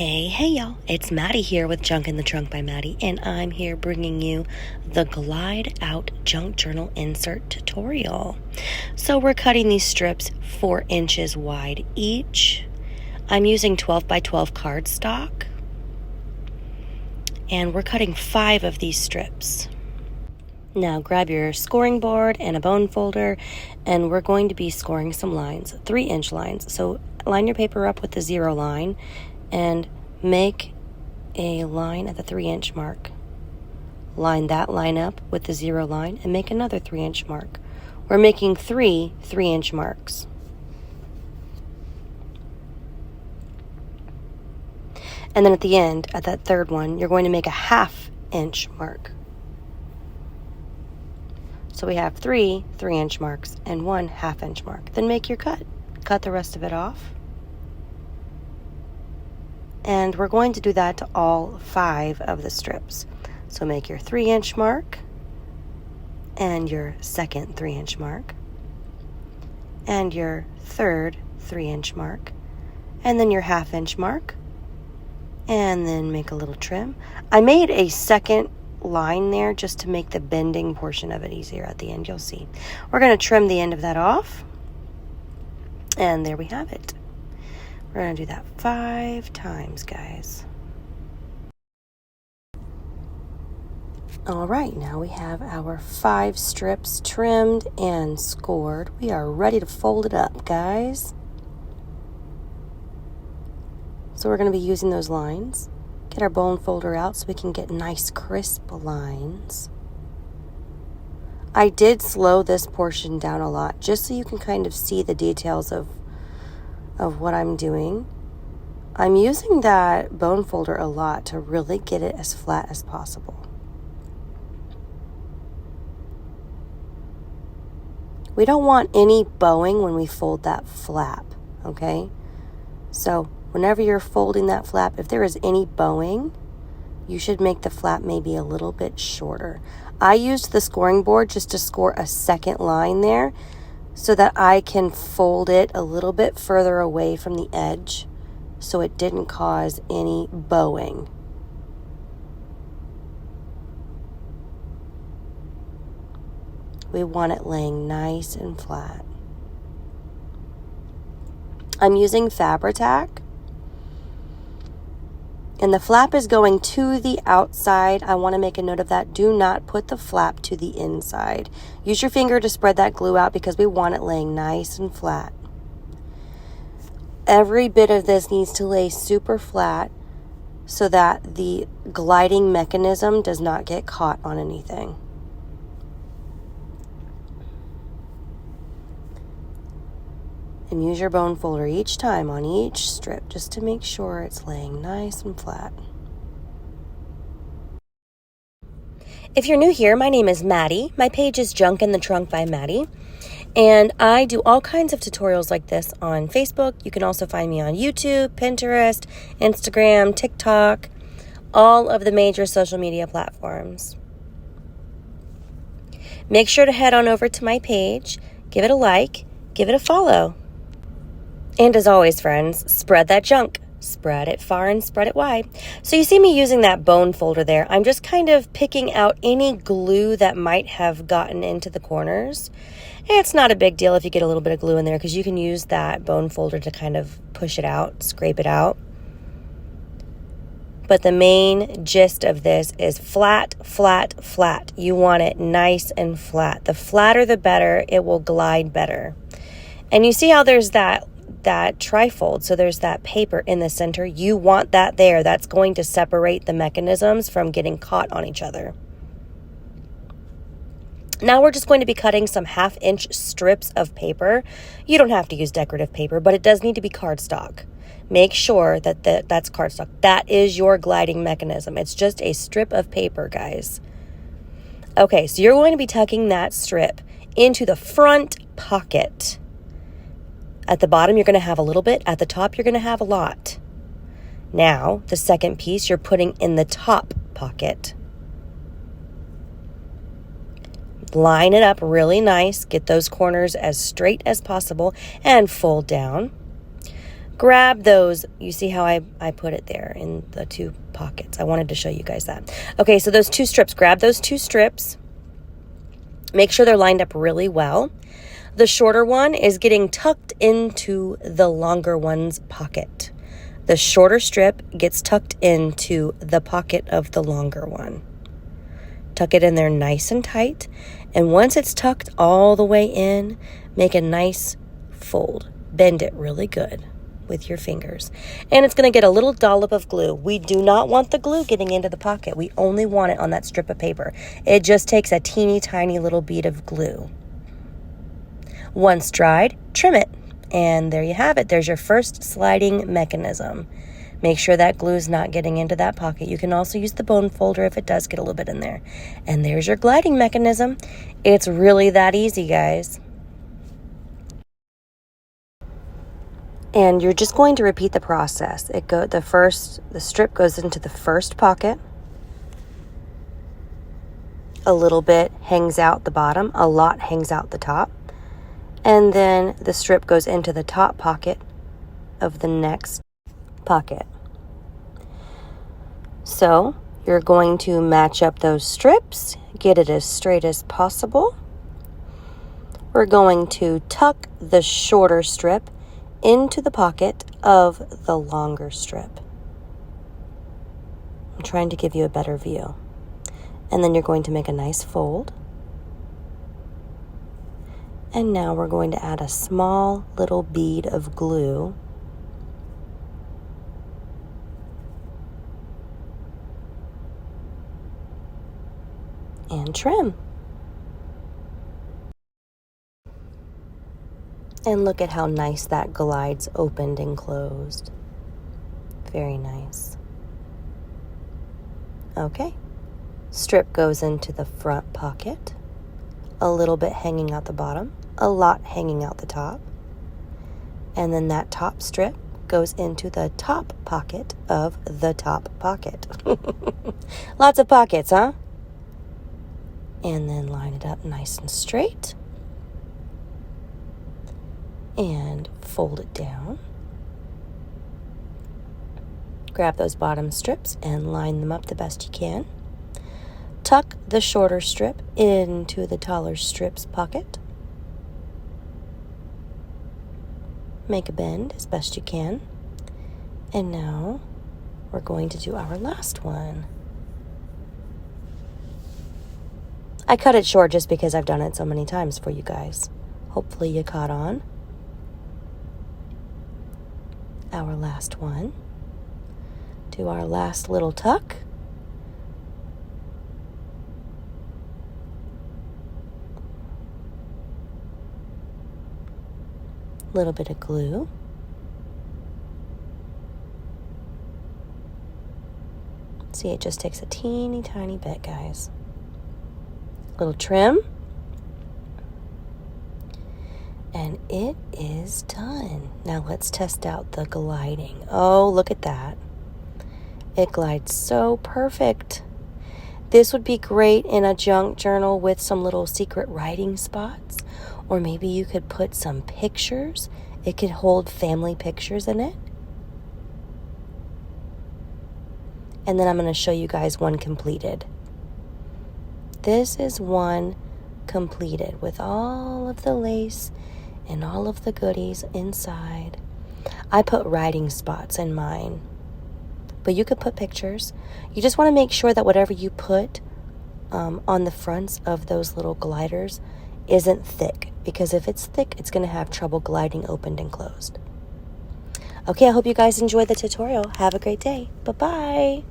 Hey y'all, it's Maddie here with Junk in the Trunk by Maddie, and I'm here bringing you the Glide Out Junk Journal Insert tutorial. So we're cutting these strips 4 inches wide each. I'm using 12 by 12 cardstock, and we're cutting 5 of these strips. Now grab your scoring board and a bone folder, and we're going to be scoring some lines, 3-inch lines. So line your paper up with the 0 line and make a line at the 3-inch mark. Line that line up with the 0 line and make another 3-inch mark. We're making 3 3-inch marks. And then at the end, at that third one, you're going to make a 1/2-inch mark. So we have 3 3-inch marks and 1 1/2-inch mark. Then make your cut. Cut the rest of it off. And we're going to do that to all 5 of the strips. So make your 3-inch mark and your second 3-inch mark and your third 3-inch mark and then your 1/2-inch mark, and then make a little trim. I made a second line there just to make the bending portion of it easier at the end. You'll see. We're going to trim the end of that off, and there we have it. We're going to do that 5 times, guys. All right, now we have our 5 strips trimmed and scored. We are ready to fold it up, guys. So we're going to be using those lines. Get our bone folder out so we can get nice crisp lines. I did slow this portion down a lot just so you can kind of see the details of what I'm doing. I'm using that bone folder a lot to really get it as flat as possible. We don't want any bowing when we fold that flap, okay? So whenever you're folding that flap, if there is any bowing, you should make the flap maybe a little bit shorter. I used the scoring board just to score a second line there so that I can fold it a little bit further away from the edge so it didn't cause any bowing. We want it laying nice and flat. I'm using Fabri-Tac, and the flap is going to the outside. I want to make a note of that. Do not put the flap to the inside. Use your finger to spread that glue out because we want it laying nice and flat. Every bit of this needs to lay super flat so that the gliding mechanism does not get caught on anything. And use your bone folder each time on each strip just to make sure it's laying nice and flat. If you're new here, my name is Maddie. My page is Junk in the Trunk by Maddie. And I do all kinds of tutorials like this on Facebook. You can also find me on YouTube, Pinterest, Instagram, TikTok, all of the major social media platforms. Make sure to head on over to my page, give it a like, give it a follow. And as always, friends, spread that junk. Spread it far and spread it wide. So you see me using that bone folder there. I'm just kind of picking out any glue that might have gotten into the corners. It's not a big deal if you get a little bit of glue in there because you can use that bone folder to kind of push it out, scrape it out. But the main gist of this is flat, flat, flat. You want it nice and flat. The flatter the better. It will glide better. And you see how there's that trifold, so there's that paper in the center. You want that there. That's going to separate the mechanisms from getting caught on each other. Now we're just going to be cutting some 1/2-inch strips of paper. You don't have to use decorative paper, but it does need to be cardstock. Make sure that that's cardstock. That is your gliding mechanism. It's just a strip of paper, guys. Okay, so you're going to be tucking that strip into the front pocket. At the bottom, you're going to have a little bit. At the top, you're going to have a lot. Now, the second piece you're putting in the top pocket. Line it up really nice. Get those corners as straight as possible and fold down. grab those. You see how I put it there in the 2 pockets. I wanted to show you guys that. Okay, so those 2 strips, grab those 2 strips. Make sure they're lined up really well. The shorter one is getting tucked into the longer one's pocket. The shorter strip gets tucked into the pocket of the longer one. Tuck it in there nice and tight. And once it's tucked all the way in, make a nice fold. Bend it really good with your fingers. And it's going to get a little dollop of glue. We do not want the glue getting into the pocket. We only want it on that strip of paper. It just takes a teeny tiny little bead of glue. Once dried, trim it. And there you have it. There's your first sliding mechanism. Make sure that glue is not getting into that pocket. You can also use the bone folder if it does get a little bit in there. And there's your gliding mechanism. It's really that easy, guys. And you're just going to repeat the process. The strip goes into the first pocket. A little bit hangs out the bottom. A lot hangs out the top. And then the strip goes into the top pocket of the next pocket. So you're going to match up those strips, get it as straight as possible. We're going to tuck the shorter strip into the pocket of the longer strip. I'm trying to give you a better view. And then you're going to make a nice fold. And now we're going to add a small little bead of glue and trim. And look at how nice that glides opened and closed. Very nice. Okay. Strip goes into the front pocket. A little bit hanging out the bottom. A lot hanging out the top. And then that top strip goes into the top pocket of the top pocket. Lots of pockets, huh? And then line it up nice and straight. And fold it down. Grab those bottom strips and line them up the best you can. Tuck the shorter strip into the taller strip's pocket. Make a bend as best you can. And now we're going to do our last one. I cut it short just because I've done it so many times for you guys. Hopefully you caught on. Our last one. Do our last little tuck. Little bit of glue. See, it just takes a teeny tiny bit, guys. Little trim. And it is done. Now let's test out the gliding. Oh, look at that. It glides so perfect. This would be great in a junk journal with some little secret writing spots. Or maybe you could put some pictures. It could hold family pictures in it. And then I'm going to show you guys one completed. This is one completed with all of the lace and all of the goodies inside. I put writing spots in mine. But you could put pictures. You just want to make sure that whatever you put on the fronts of those little gliders isn't thick, because if it's thick, it's going to have trouble gliding opened and closed. Okay, I hope you guys enjoyed the tutorial. Have a great day. Bye-bye.